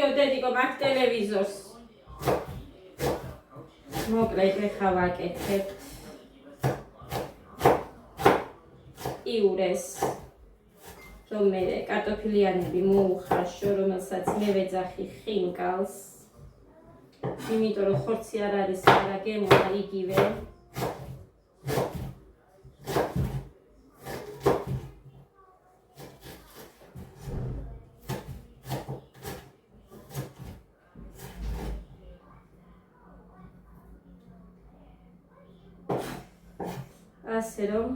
მოდიო დედიკო მაგ ტელევიზორს. მოკლედ ეხა ვაკეთებ. იურეს. რომ მე კარტოფილიანები მოუხარშო, რომელსაც მე ვეძახი ხინკალს. იმიტომ რომ ხორცი არ არის არა გემოა იგივე. ასე რომ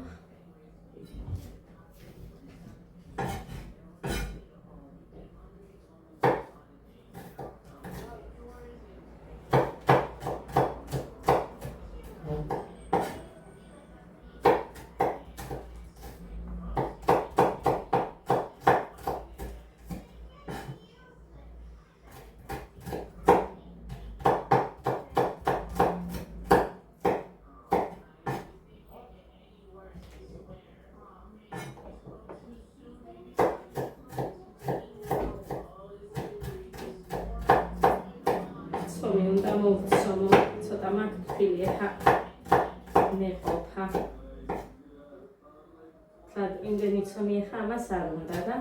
უნდა მოვცომო ცოტა მაგფილი ეხა მეყოფა. თად იმდენი ცომი ეხა ამას არ უნდა და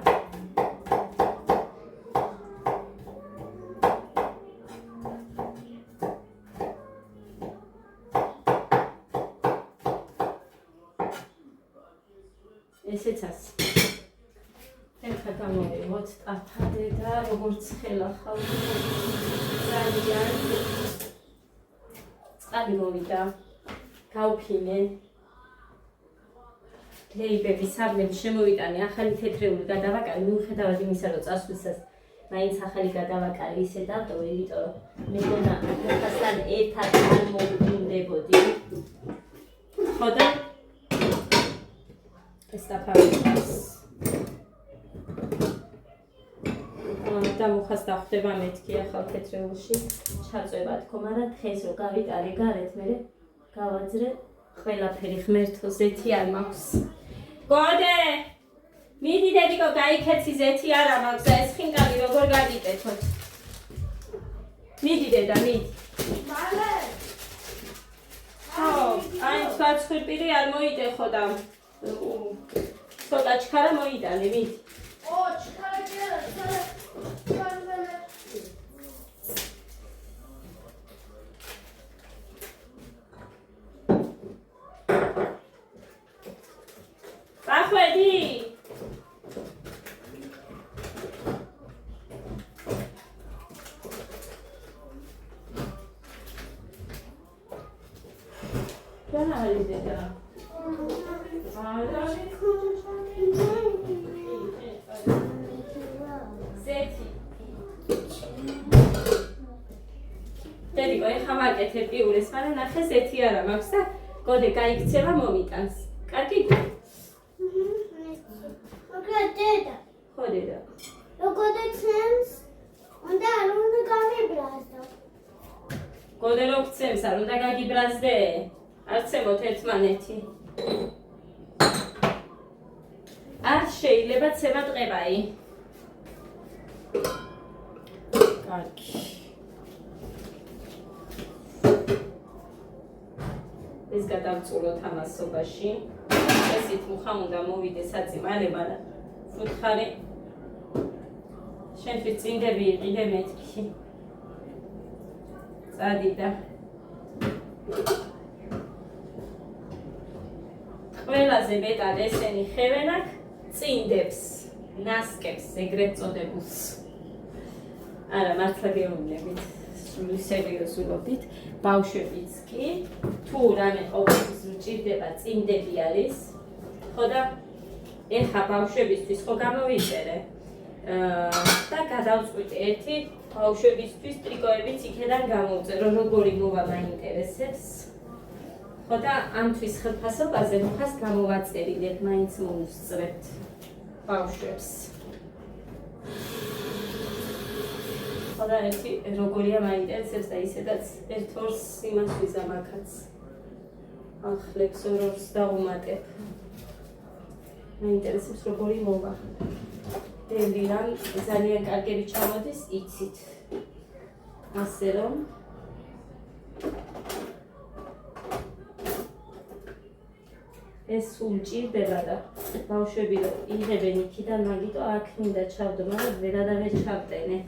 ესეც ასე. ეხა გამოვიღოთ ტაფადე და როგორც ხელა ხალხი ძალიან წყალი მოვიდა, გავფინე, ლეიბები სარნები შემოვიტანე, ახალი თეთრეული გადავაკალი, მიუხედავად იმისა, რომ წასვლისას მაინც ახალი გადავაკალი ისე დავტოვე, იმიტომ რომ მეგონა ხასთან ერთად არ მოვუბრუნდებოდი. ხო და ეს დაფარებას დამუხას დახვდება მეთქი ახალ თეთრეულში ჩაწვება თქო, მაგრამ დღეს რო გავიტარე გარეთ მე გავაძრე ყველაფერი ღმერთო ზეთი არ მაქვს. გოდე მიდი დედიკო გაიქეცი ზეთი არ მაქვს და ეს ხინკალი როგორ გადიკეთოთ. მიდი დედა მიდი. მალე. ხო, აი ცვარცხვირპირი არ მოიდეხო და ცოტა ჩქარა მოიტანე მიდი. ო ჩქარა კი არა, ჩქარა Pahuedi! क्या हाल है तेरा? Teddy, voi xamar getirdی اولس من نخه زیتی ara მაქვს და გოდე გაიქცევა მომიტანს. კარგი გული. დედა. ხო დედა. როგორ ცემს? უნდა არ უნდა გამიბრაზდო. გოდე რო გცემს არ უნდა გაგიბრაზდე? არ ცემოთ ერთმანეთი. არ შეიძლება ცემა ტყებაი. კარგი. ეს გადავწულოთ ამასობაში. ესით მუხა უნდა მოვიდეს აწიმალება და ფუთხარი შენთვის წინდები იყიდე მეთქი. წადიდა. ყველაზე მეტად ესენი ხევენ აქ წინდებს, ნასკებს, ეგრეთ წოდებულს. არა, მართლა გეუბნებით. სერიოზულობით, ბავშვებიც კი, თუ რამე ყოველთვის მჭირდება წინდები არის, ხო და ეხა ბავშვებისთვის ხო გამოვიწერე და გადავწყვიტე ერთი ბავშვებისთვის ტრიკოებიც იქიდან გამოვწერო, როგორი მოვა მაინტერესებს. ხო და ამთვის ხელფასობაზე მოხას გამოვაწერილეთ, მაინც მოუსწრებთ ბავშვებს. ხო და ერთი როგორია მაინტერესებს და ისედაც ერთ ორს იმას ვიზამაქაც. ახლებს ორს დავუმატებ. მაინტერესებს როგორი მოვა. ბევრი რამ ძალიან კარგები ჩამოდის, იცით. ასე რომ ეს სულ მჭირდება და ბავშვები რომ იღებენ იქიდან, მაგიტო აქ მინდა ჩავდო, მაგრამ ვერადავე ჩავტენე.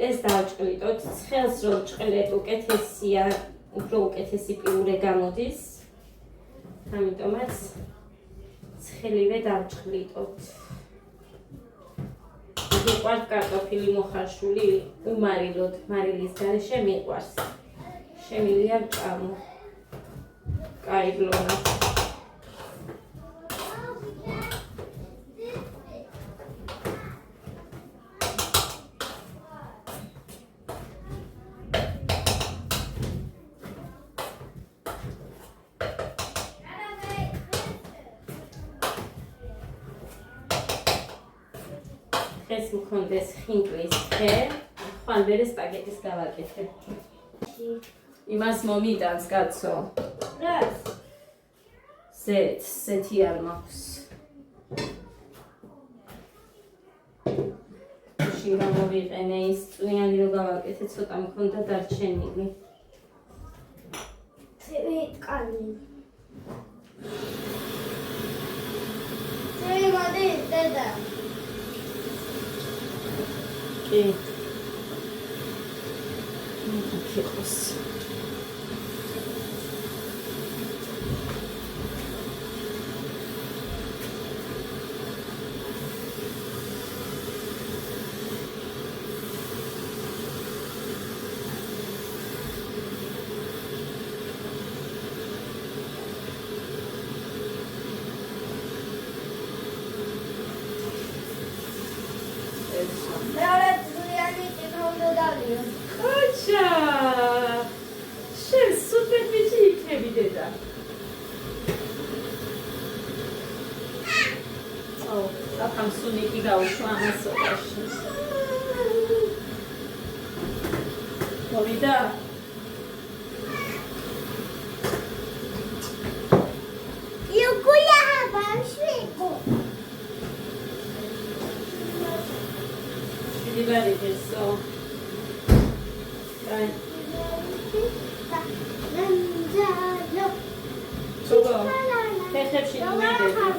ეს დავჭყლიტოთ, ცხელს რომ ჭყლეთ უკეთესია, უფრო უკეთესი პიურე გამოდის. ამიტომაც ცხელივე დავჭყლიტოთ. მიყვარს კარტოფილი მოხარშული, უმარილოდ, მარილის გარეშე მიყვარს. შემილია მჭამო. კაი ბლონა. ეს მქონდეს ხინკლის ხე, ხან ვერე სპაგეტის გავაკეთებ. იმას მომიტანს კაცო. რას? ზეთი არ მაქვს. შინა მოვიყენე ის წვიანი რომ გავაკეთე, ცოტა მქონდა დარჩენილი. ვიტყანი. მოდი დედა. კი. მიქოს. Acha! Şef super bir şey ikebide. Oh, zaten suniki gavuşmamı sorarsın. Movida. Yukuya başlıko. Şimdi vereceğiz o. Çugo. Tehepşi dinledim.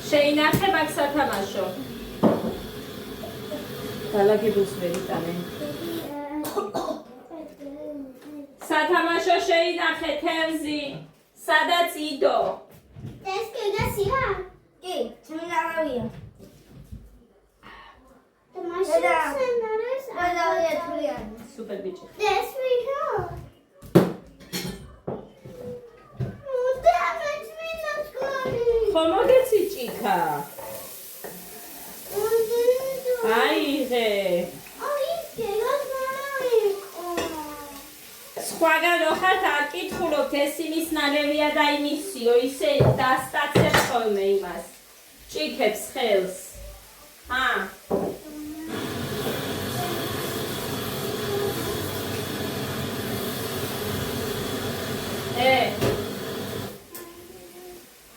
Şeyinakhe bak satamaşo. Dalagi buz veritane. Satamaşo şeyinakhe terzi. Sadat ido. Deske siha. Ki, çimilavia. Super bici. This we go. Como geçicika? Aire. სხვაგან ხარ აკითხულობთ ეს იმის ნალევია და იმისიო ისე დასტაცებ ხოლმე იმას ჭიქებს ხელს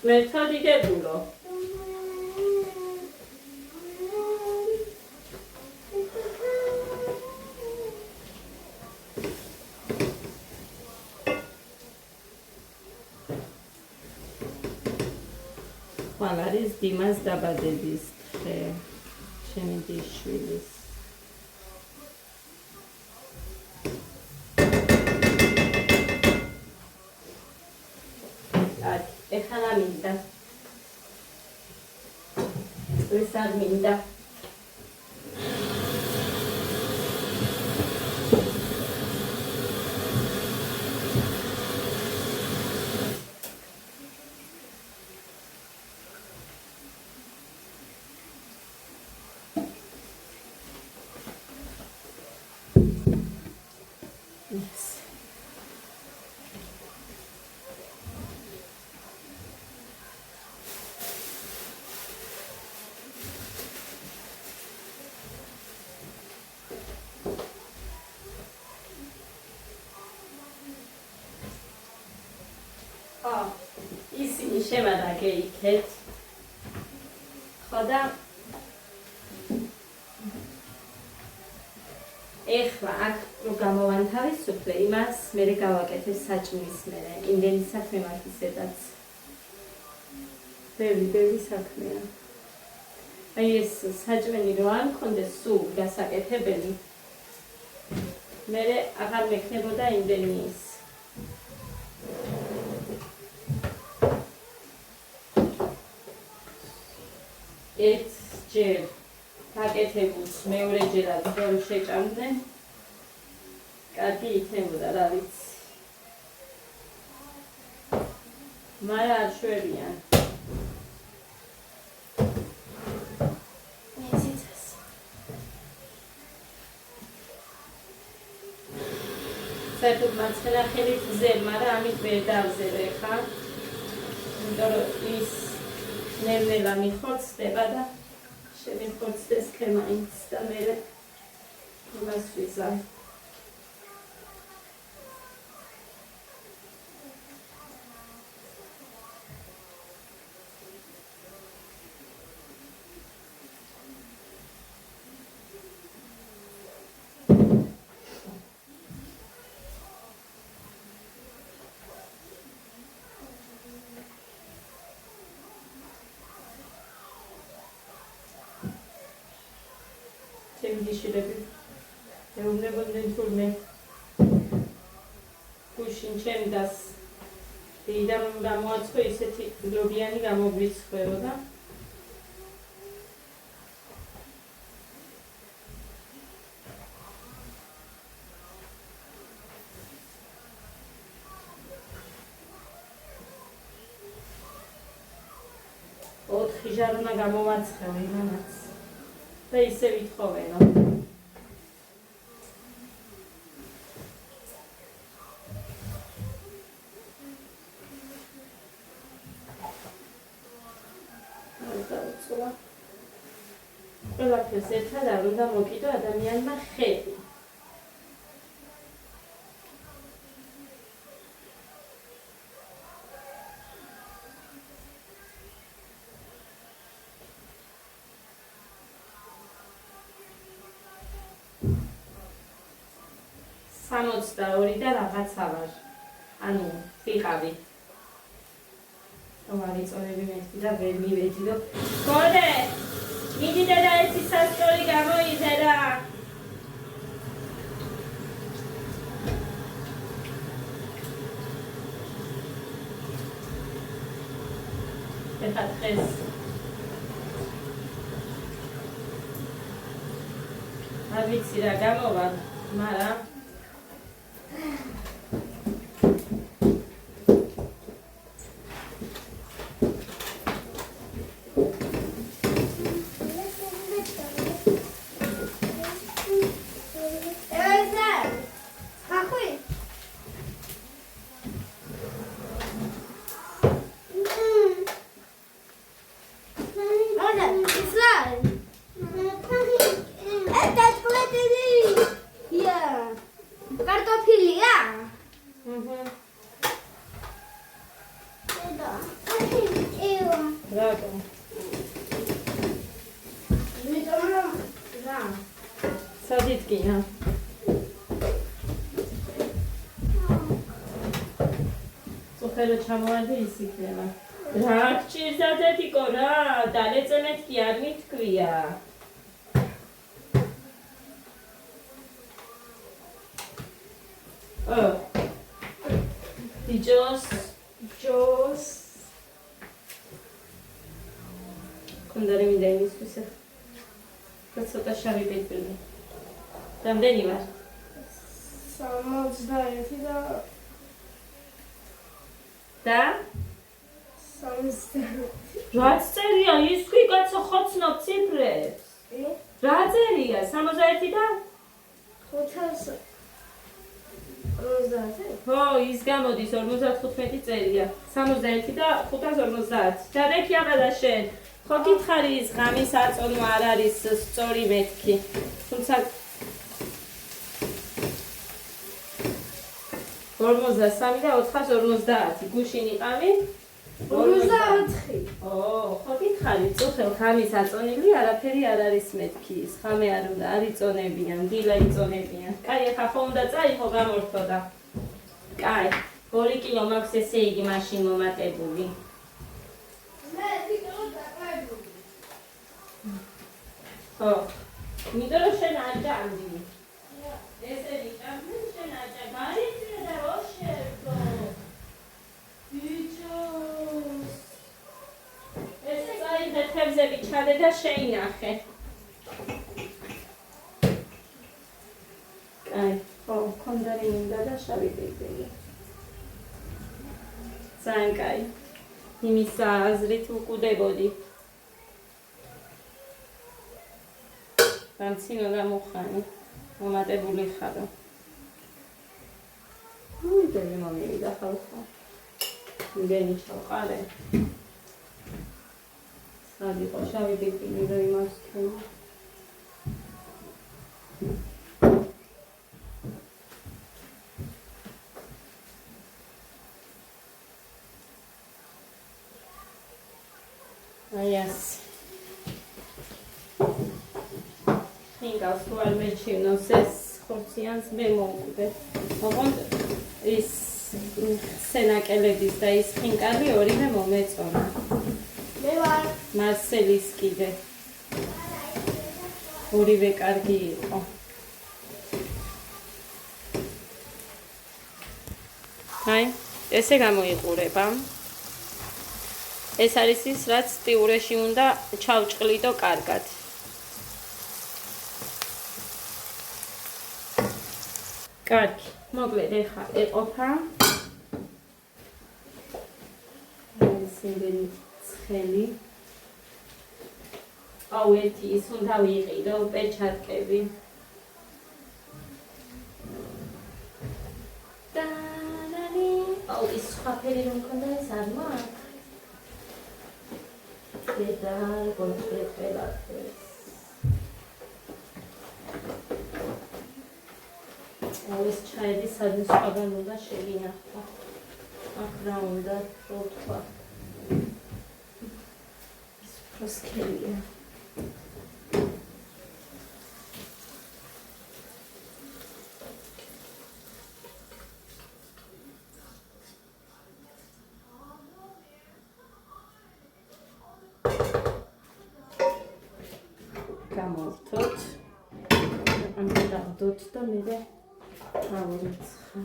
მეთოდინებულო ხვალ არის დიმას დაბადების დღე ჩემი დიშვილის ეხლა მინდა ეს არ მინდა ისინი შემადაგე იქეთ და ეხლა აქ რო გამოვანთავისუფლე, იმას მერე გავაკეთებ საჭმლის მერე. იმდენი საქმე მაქვს ისედაც. ბევრი საქმეა. აი ეს საჭმელი რო არ მქონდეს სულ გასაკეთებელი, მერე აღარ მექნებოდა იმდენი ის. ერთჯერ გაკეთებულს მეორეჯერად რომ შეჭამდნენ, კარგი იქნებოდა, რა ვიცი. მაგრამ არ შვებიან. საერთოდ მარცხენა ხელით ვზერ, მაგრამ ამით ვერ დავზერე ხა. იმიტომ რომ ის ნელ-ნელა მიხორცდება და შემიხორცდეს ქემაინც და მერე იმას ვიზარ. გიშილები ეუბნებოდნენ თურმე გუშინ ჩემდას დეიდამ გამოაცხო ისეთი გლობიანი გამოგვიცხვეოდა ოთხი ჟარონა გამოვაცხევ იმანაც და ისე ვითხოვენო. ყველაფერს ერთად არ უნდა მოკიდო ადამიანმა ხედი. სამოცდა ორი და რაღაცა ვარ. ანუ ვიყავი. რომ არიწონები მეთქი და ვერ მივედი და გოდე მიდი და ერთი სასწორი გამოიძერა. ეხლა დღეს არ ვიცი რა გამოვა, მაგრამ სადიდგია. წუხერო ჩამოვარდი ის იქნება. რა გჭირდა დედიკო რა, დალეწემეთ კი არ მითქვია. Dijos. Kundare mi dai scusa. Cazzo tasciavi per prima. Რამდენი ვარ? 61 და 60. რაც წერია ის თქვი კაცო ხოცნობ ციფრებს. რა წერია? 61 და 550. ხო, ის გამოდის 55 წერია. 61 და 550. ჯადექი აღარა შენ. ხო გითხარი ის ღამის აწონვა არ არის სწორი მეთქი. თუმცა 53 და 450 გუშინ იყავი 54 ხო გითხარი, წუხელთ ამის აწონილი არაფერი არ არის მეთქი. ხამე არ უნდა არ იწონებიან, დილა იწონებიან. კაი, ახლა ხო უნდა წაიღო გამორთოდა. კაი, 2 კილო მაქვს ესე იგი მაშინ მომატებული. მე თვითონ დაყრებული. ხო. იმიტომ რომ შენ არ ჭამდი. ესე ვიტამდი, შენ არ ჭამდი. გარიწია და რო შევდო. ბიჭოს. ესე წაიღე თევზები ჩადე და შეინახე. კაი, ხო, კონდარი მინდა და შავი პეიპერი. ძალიან კაი. იმის აზრით ვკვდებოდი. გამციно გამოხანი. მომატებული ხარო. მიდელი მომივიდა ხალხო. მიდელი ჩავყარე. სად იყო შავი პეიპერი და იმას თქვა. Yes. Hingავს თუ არ მეჩვენოს ეს ხორციანს მე მოვკვდე. ოღონდ ის სენაკელების და ის ხინკალი ორივე მომეწონა. მე ვარ. მარსელის კიდე. ორივე კარგი იყო. აი, ესე გამოიყურება. ეს არის ის, რაც ტიურეში უნდა ჩავჭყლიდო კარგად. კარგი, მოკლედ ეხა ეყოფა. ეს იმდენი ცხელი. აუ ერთი ის უნდა ვიყიდო პეჩატკები. დანანი. აუ ის ხაფერი რომ მქონდა ეს არ მაქვს. და კონკრეტულად ეს ჩაიდი სადმე სხვაგან უნდა შევინახო. აქ რა უნდა რო თქვა. ის პროსკელია. გამოვთოთ. ამ დავდოთ და მე ავორიცხა.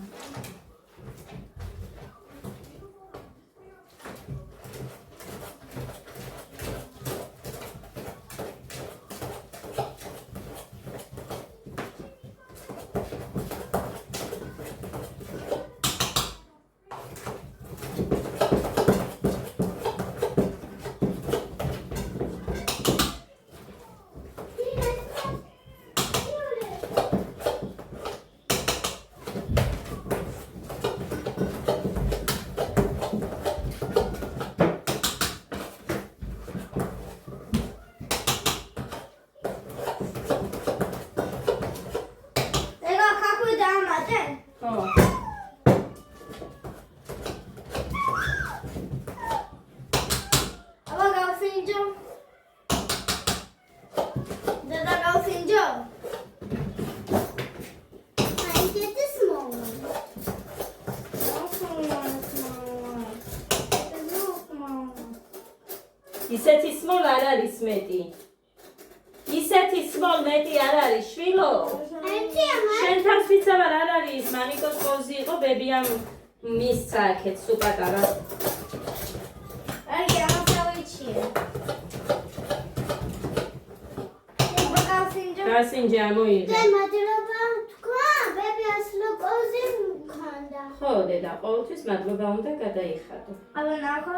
ისეთი სმოლ არ არის მეტი. ისეთი სმოლ მეტი არ არის, შვილო. შენ თავს ვიცავარ არ არის, მანიკოს ყოზი იყო, ბებიამ მისცა აქეთ, სულ პატარა. აი, ამავე გასინჯი ამოიღე. და მადლობა თქვა, ბებიას ლოკოზი მქონდა. ხო, დედა, ყოველთვის მადლობა უნდა გადაიხადო. აბა ნახო.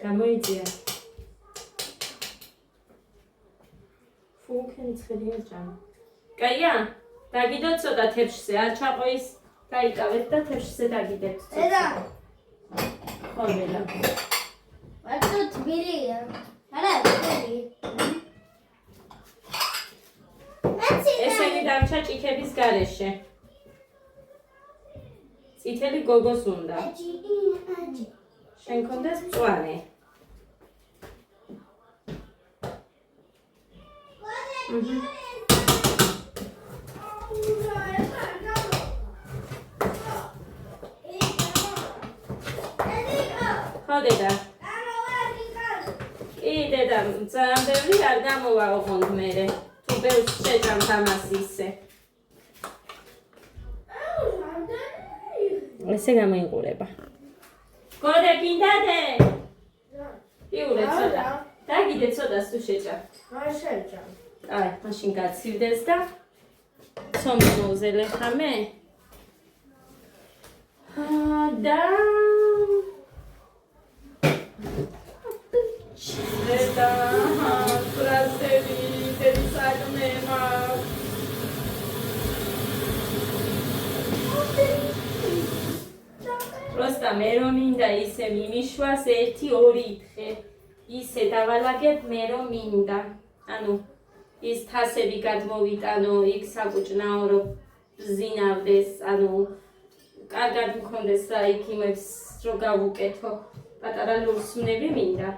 გამოიწია. ფულქენი ცხელია ჭამა. კაია, დაგიდოთ ცოტა თეფშზე, არ ჩაყოის, დაიკავეთ და თეფშზე დაგიდეთ. დედა. ხო, დედა. მარტო თბილია. არა, თბილი. ესენი დამჩა ჭიქების გარეშე. თითელი გოგოს უნდა. აჯი. შენ კონდეს მწვანე. ხო დედა. კი დედა, ძალიან ბევრი არ გამოვა ოღონდ მერე. თუ ბევრს შეჭამთ ამას ისე. ესე გამოიყურება. გოდე გინდადე? იურე ცოტა. დაგიდე ცოტას თუ შეჭამ. აი, მაშინ გაცივდეს და ცომი მოვზელე ხამე. და დედა, ბრაზელი, დედი საქმე მაქვს. Просто მე რომ მინდა ისე მიმიშვას 1-2 დღე. ისე დავალაგებ მე რომ მინდა. ანუ ის თასები გადმოვიტანო, იქ საკუჭნაო რომ ბზინავდეს, ანუ კარგად მქონდეს რა იქ იმებს რო გავუკეთო. პატარა ლურსმნები მინდა.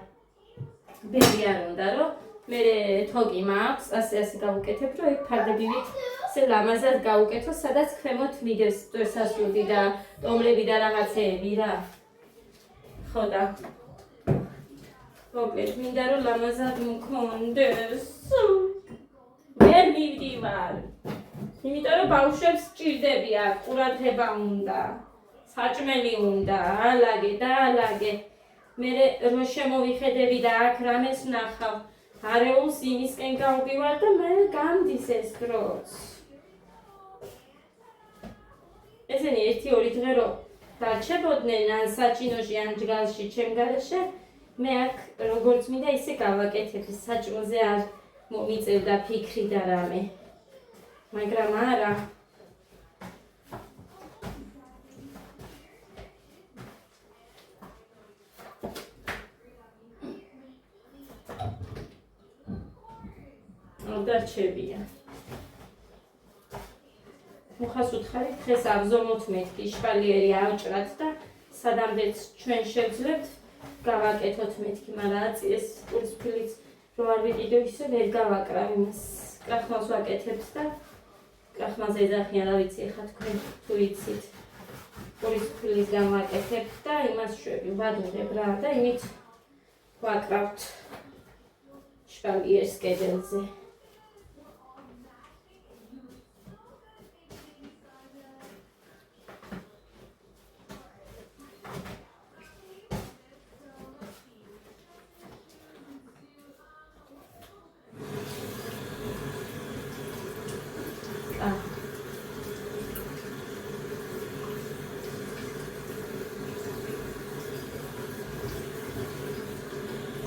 ბერი არ უნდა რომ მე თოკი მაქვს, ასე გავუკეთებ, რომ იქ ფარდებივით ესე ლამაზად გავუკეთო, სადაც ქვემოთ მიდევს წესასრული და ტომლები და რაღაცეები რა. ხო და მოკლედ მინდა რომ ლამაზად მქონდეს. ვერ მივდივარ. იმიტომ რომ ბავშვებს სჭირდები აქ, ყურადღება უნდა. საჭმელი უნდა, ალაგე და ალაგე. მე რო შემოვიხედები და აქ რამეს ვნახავ, არეულს იმისკენ გავდივარ და მე გამდის ეს დროც. ესენი 1-2 დღე რო დარჩებოდნენ ან საჭინოში ან ჯგალში ჩემ გარეშე, მე აქ როგორც მინდა ისე გავაკეთებ, საჭმელზე არ მომიწევდა ფიქრი და რამე. მაგრამ არა. დარჩებია. მუხას უთხარი დღეს აბზომოთ მეთქი შვალიერი ავჭრათ და სადამდეც ჩვენ შევძლებთ გავაკეთოთ მეთქი, მაგრამ ეს პურისფილიც რო არ ვიყიდო ისე ვერ გავაკრავ იმას. კრახმალს ვაკეთებთ და კრახმალზე ეძახიან, რა ვიცი, ეხლა თქვენ თუ იცით. პურისფილის გამაკეთებთ და იმას შვები, ვადუღებ რა და იმით ვაკრავთ შვალიერს კედელზე.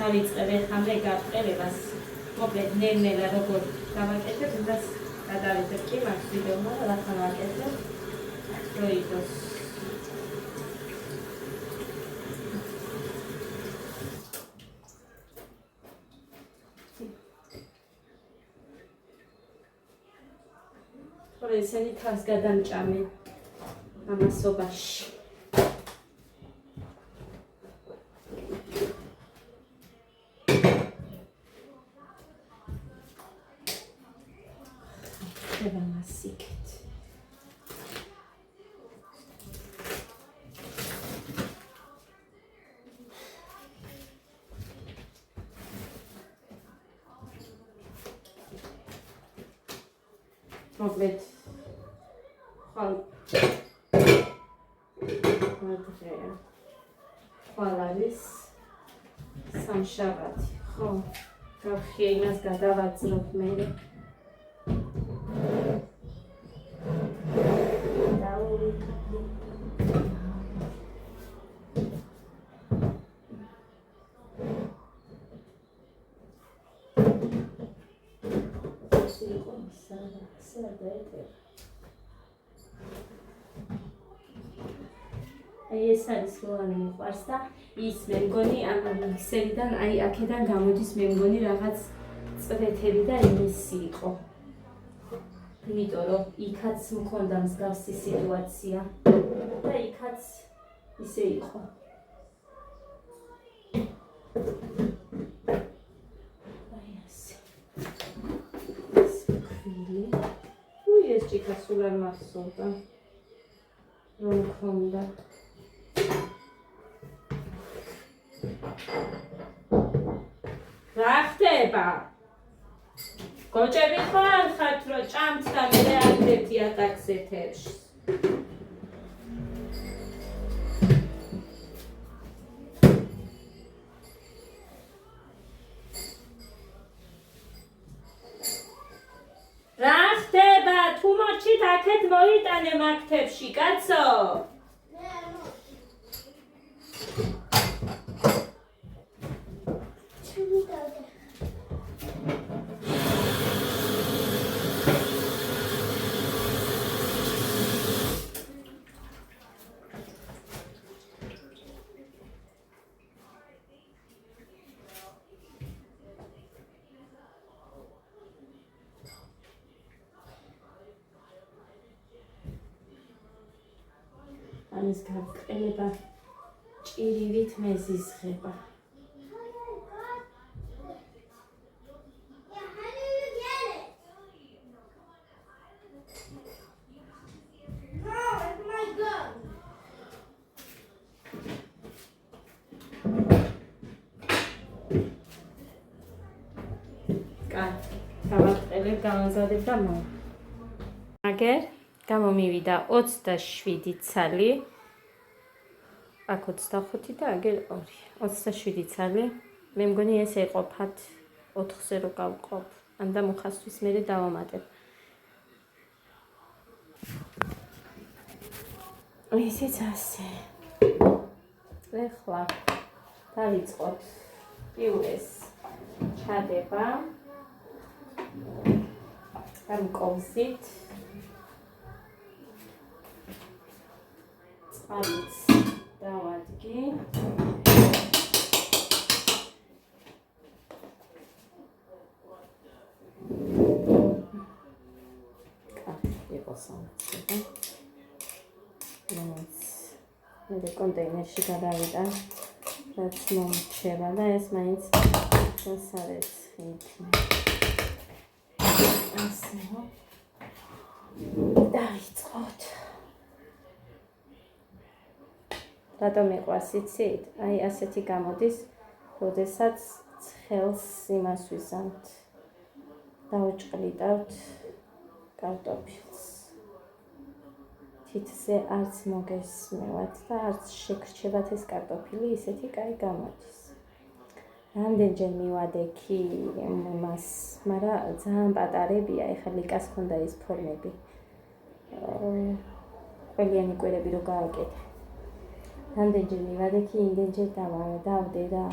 დავიწყებ ახლა მე გაყრებას. მოკლედ ნელ-ნელა როგორ გავაკეთებ, იმას გადავიდებ კი მაგ ვიდეომა და ახლა ვაკეთებ. როიდოს. თორე ესენი თავს გადამჭამენ ამასობაში. მოკლედ ხვალ არის სამშაბათი, ხო? გავხია იმას გადავაძრობ მე. ეს არის როანი მიყვარს და ის მე მგონი ამ მიქსერიდან, აი აქედან გამოდის მე მგონი რაღაც წვეთები და იმისი იყო. იმიტომ რომ იქაც მქონდა მსგავსი სიტუაცია და იქაც ისე იყო. აი ასე. ეს ქვილი. ეს ჭიქა სულ არ მახსოვდა. რომ მქონდა. რა ხდება? გოჭები ხარ ხართ რომ ჭამთ და მე აკეთებთ ატაკს ეთერში. რა ხდება? თუ მოჩით აქეთ მოიტანე მაქტებში, კაცო. ამის გაყელება ჭირივით მეზიზღება. გავაყელებ, გავამზადებ და მოვა. აგერ გამომივიდა 27 ცალი. აქ 25 და აგერ 2. 27 ცალი. მე მგონი ეს ეყოფათ 4-ზე რო გავყოფ. ან და მუხასთვის მე დავამატებ. ისიც ასე. ეხლა დავიწყოთ პიურეს ჩადება. ამ კოვზით წყალიც დავადგი. იყოს ამცება. მე კონტეინერში გადავიდა, რაც მომრჩება და ეს მაინც დასარეცხით. ასე დავიწყოთ. რატომ მიყვარს იცით? აი ასეთი გამოდის, როდესაც ცხელს იმას ვიზამთ. დავჭყლიდავთ კარტოფილს. თითზე არც მოგესმევათ და არც შეგრჩებათ ეს კარტოფილი, ისეთი კაი გამოდის. რამდენჯერ მივადექი მას, მაგრამ ძალიან პატარებია, ეხლა ლიკას ხონდა ის ფორმები. ყველიანი კვირები რო გააკეთე. რამდენჯერ მივადექი, იმდენჯერ დავდე და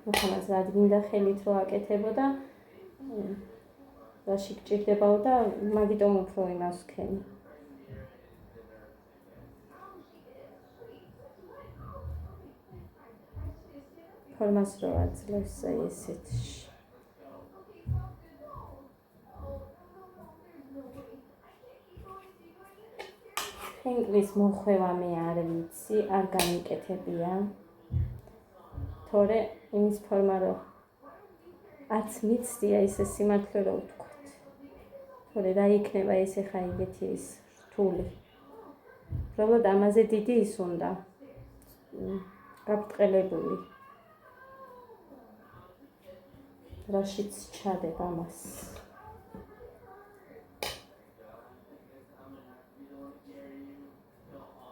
მოხამას რადგინდა ხელით რო აკეთებოდა, რაში გჭირდებაო და მაგიტომ უფრო იმას ვქენი. ფორმას რო აძლევს აი ესეთში. ფენგლის მოხვევა მე არ ვიცი, არ გამიკეთებია. თორე იმის ფორმა რო არც მიცდია ისე სიმართლე რო ვთქვათ. თორე რა იქნება ეს ახლა იგეთი ის რთული. უბრალოდ ამაზე დიდი ის უნდა. გაბრტყელებული. რაშიც ჩადებ ამას.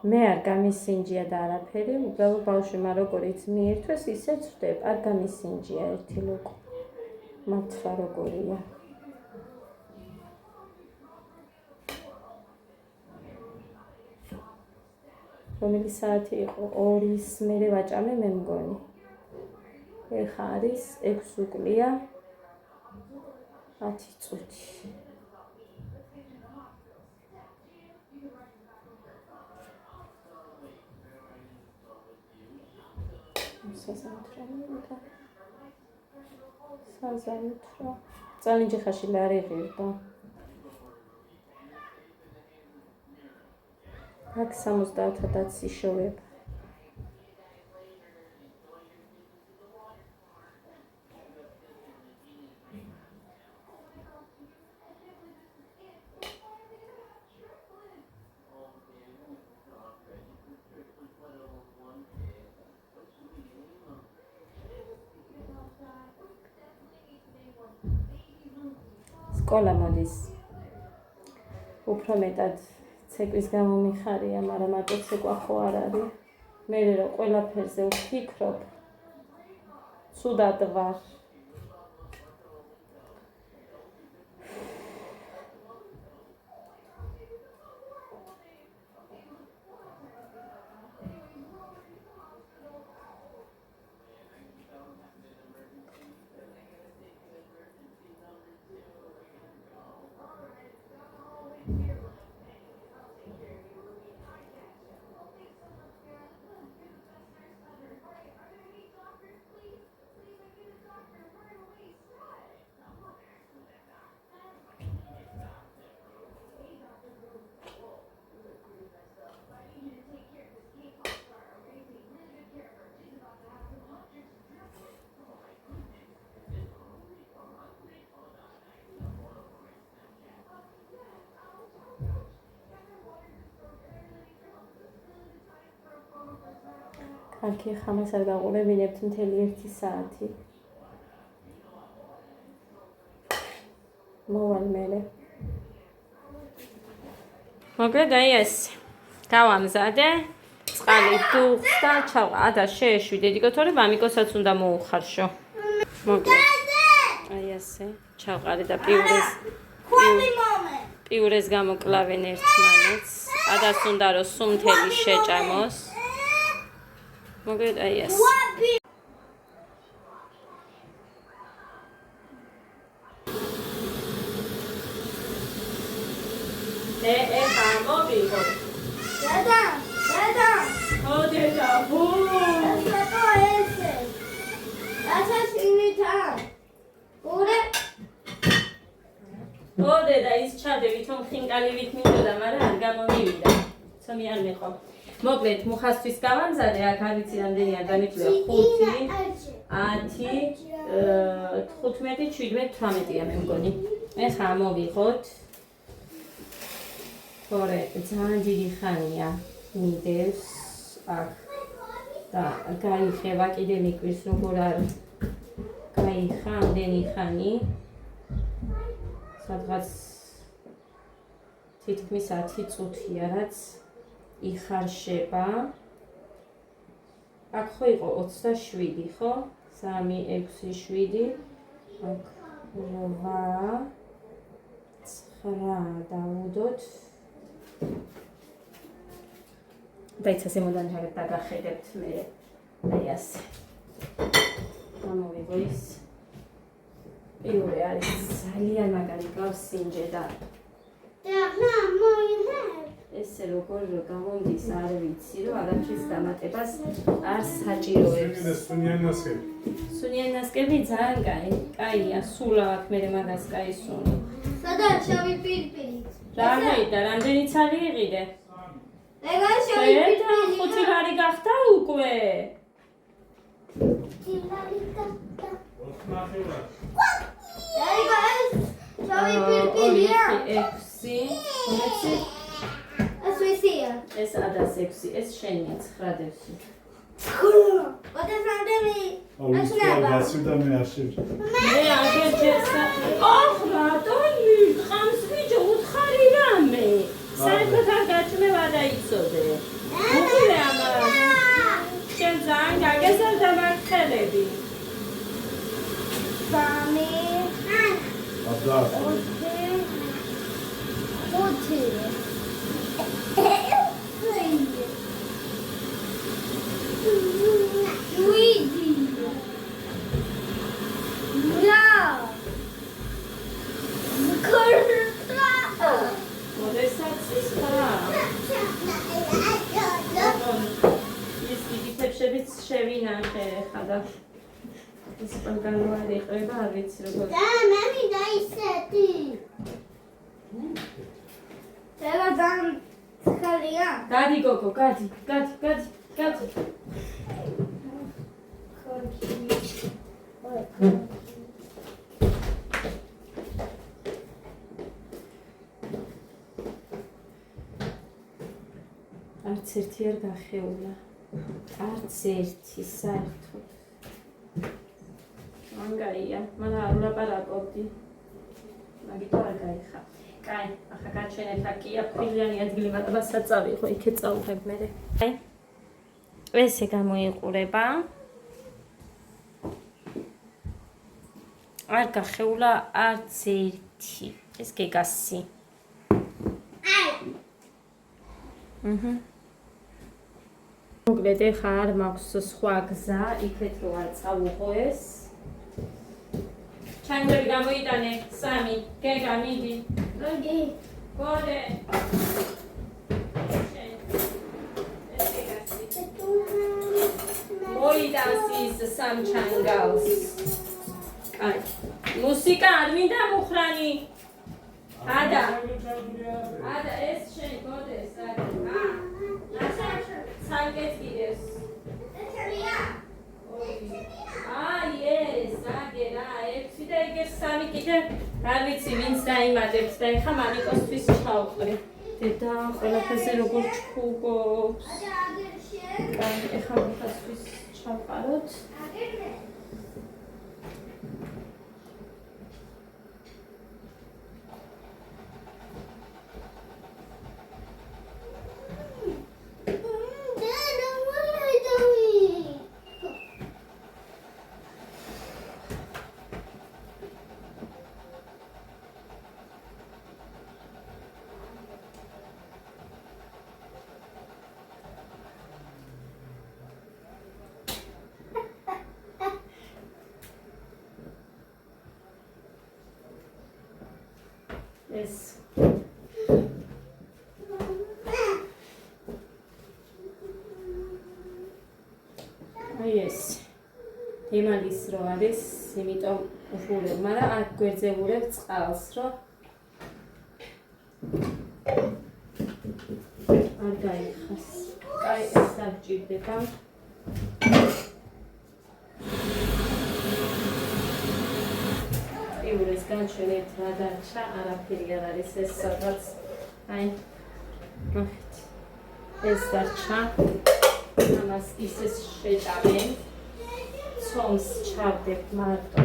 მე არ გამისინჯია და არაფერი, უბრალოდ ბავშვმა როგორიც მიირთვეს, ისეც ვდებ, არ გამისინჯია ერთი ლუკ. მართლა როგორია. რომელი საათი იყო? 2-ის მერე ვაჭამე მე მგონი. ეხლა არის 6 უკლია 10 წუთი. საზამთრო. წალინჯიხაში ლარი ღირდა. აქ 70-ად იშოვება. სკოლა მოდის. უფრო მეტად ცეკვის გამო მიხარია, მაგრამ მარტო ცეკვა ხო არ არის. მე რომ ყველაფერზე ვფიქრობ, ცუდად ვარ. Კარგი, ხამას არ გაყურებინებთ მთელი 1 საათი. მოვალ მერე. მოკლედ აი ეს. გავამზადე. წყალი დუღს და ჩავყა და შეეშვი დედიკოთორე მამიკოსაც უნდა მოუხარშო. მოკლედ. აი ესე. ჩავყარე და პიურეს გამოკლავენ ერთმანეთს. ადას უნდა რომ სუმთელი შეჭამოს. მოკლედ აი ეს. ეხა მოვიღო. დედა. ო დედა, ბუ. ესა ესე. რასაც იმითა. ურე. ო დედა, ის ჩადე ვითომ ხინკალივით მინდოდა, მაგრამ არ გამომივიდა. ცომი არ მეყო. მოკლედ, მუხასთვის გავამზადე, აქ არ ვიცი რამდენია დამიჭრა 5, 10, 15, 17, 18-ია მე მგონი. ეხა მოვიღოთ. თორე ძალიან დიდი ხანია მიდევს აქ და გაიხება კიდე მიკვირს როგორ არ გაიხა ამდენი ხანი. სადღაც თითქმის 10 წუთია რაც იხარშება. აქ ხო იყო 27, ხო? 3, 6, 7. აქ 8, 9 დავუდოთ. დაიცა ზემოდან დაგახედებთ მე. აი ასე. გამოვიღო ის. პიურე არის ძალიან მაგარი გავს სინჯე და ესე როგორ გამომდის არ ვიცი რომ არაფრის დამატებას არ საჭიროებს. სუნიანასკები ძალიან კაია, სულა აქ მე მაგას კაი სუნი. სადაა შავი პირპილი? რა რამდენი ცალი იყიდე? ეგა შავი პირპილი. 5 ლარი გახდა უკვე. ეგა შავი პირპილია. 6, ასვისია. ეს ადას 6, ეს შენია 9 დევსი. ოდესამდე გასვიდა მე არ შევჭი. მე აგერ ჯესა. ოხ, რატონი? ხამს ვიჯო უთხარი რამე. საერთოდ არ გაჭმევა და იცოდე. უყურე ამას. შენ ძალიან გაგეზარდა მართლები. 3 აბა შევინახე ხა და ის ყველგან არ იყრება, არ ვიცი როგორ. და მე მინდა ისეთი. Scalia. გადი გოგო, გადი. არც ერთი არ გახეულა. არც ერთი საერთოდ. მანგაია, მაგრამ არ ვლაპარაკობდი. მაგითო არ გაიხა. კაი, ახლა გაჩვენეთ აქ აფრილიანი ადგილი, მაგრამ საწავიღო, იქე წავიღებ მე. კაი. ესე გამოიყურება. არ გახეულა არც ერთი. ეს გეგასი. მოკლედ ეხა არ მაქვს სხვა გზა, იქეთ რო არ წავუღო ეს. ჩანგრები გამოიტანე, 3, გეგა მიდი. Okay. გოდე. მოიტანს ის 3 ჩანგალს. კაი. მუსიკა არ მინდა მუხრანი. ადა ეს შენ გოდეს ადა. სანგეთ კიდეს. ეს აგერა 6 და ეგერ 3 კიდე არ ვიცი ვინც დაიმატებს და ეხა მამიკოსთვის ჩავყრი. დედა ყველაფერზე როგორ ჩხუბობს. კაი, ეხა მამიკოსთვის ჩავყაროთ. ეს ეს იმალის რო არის, იმიტომ უხურებ, მაგრამ აქ გვერდზე ვურებ წყალს, რო არ გაიხას. კაი, ეს არ ჭირდება. იურეს განჩვენეთ რა დარჩა, არაფერი არ არის ეს სადღაც. აი, ნახეთ. ეს დარჩა. ამას ისე შეტანებ. ცომს ჩავდებ მარტო.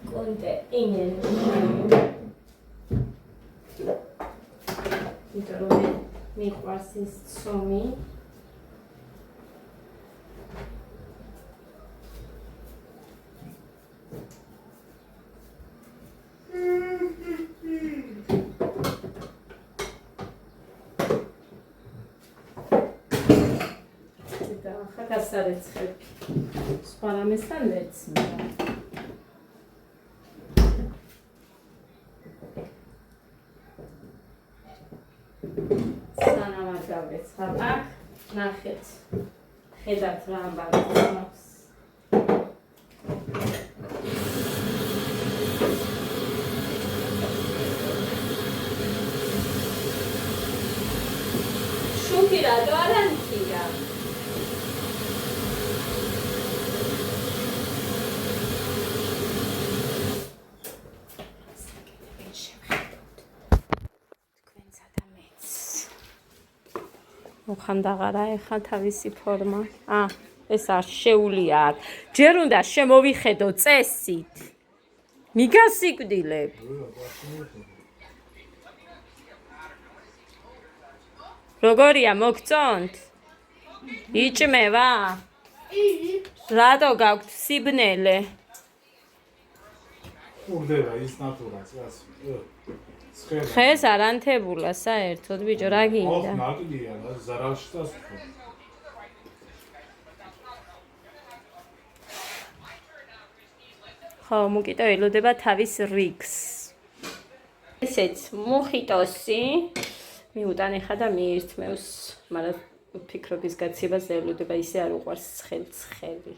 კონტე ინენ. იმიტომ რომ მიყვარს ეს ცომი. გასარეცხებ სხვა რამესთან მეცნია. სანამ არ გავრეცხავ აქ, ნახეთ, ხედავთ რა ამბავი მაქვს. შუქი რადო არ ანთია? ხანდაღარა ეხა თავისი ფორმა. ეს არ შეუულია აქ. ჯერ უნდა შემოვიხედო წესით. მიგასიკვდილებ. როგორია მოგწონთ? იჭმევა? რატო გაქვთ სიბნელე? ურდება ის ნატურაც, ასე. ხეს არ ანთებულა საერთოდ ბიჭო, რა გინდა? ოხ ნაკლია, ზარალში დასუხო. ხო, მუკიტო ელოდება თავის რიგს. ესეც მოხიტოსი მიუტან ეხა და მიირთმევს, მაგრამ ფიქრობის გაცებას ელოდება ისე არ უყვარს ცხელი.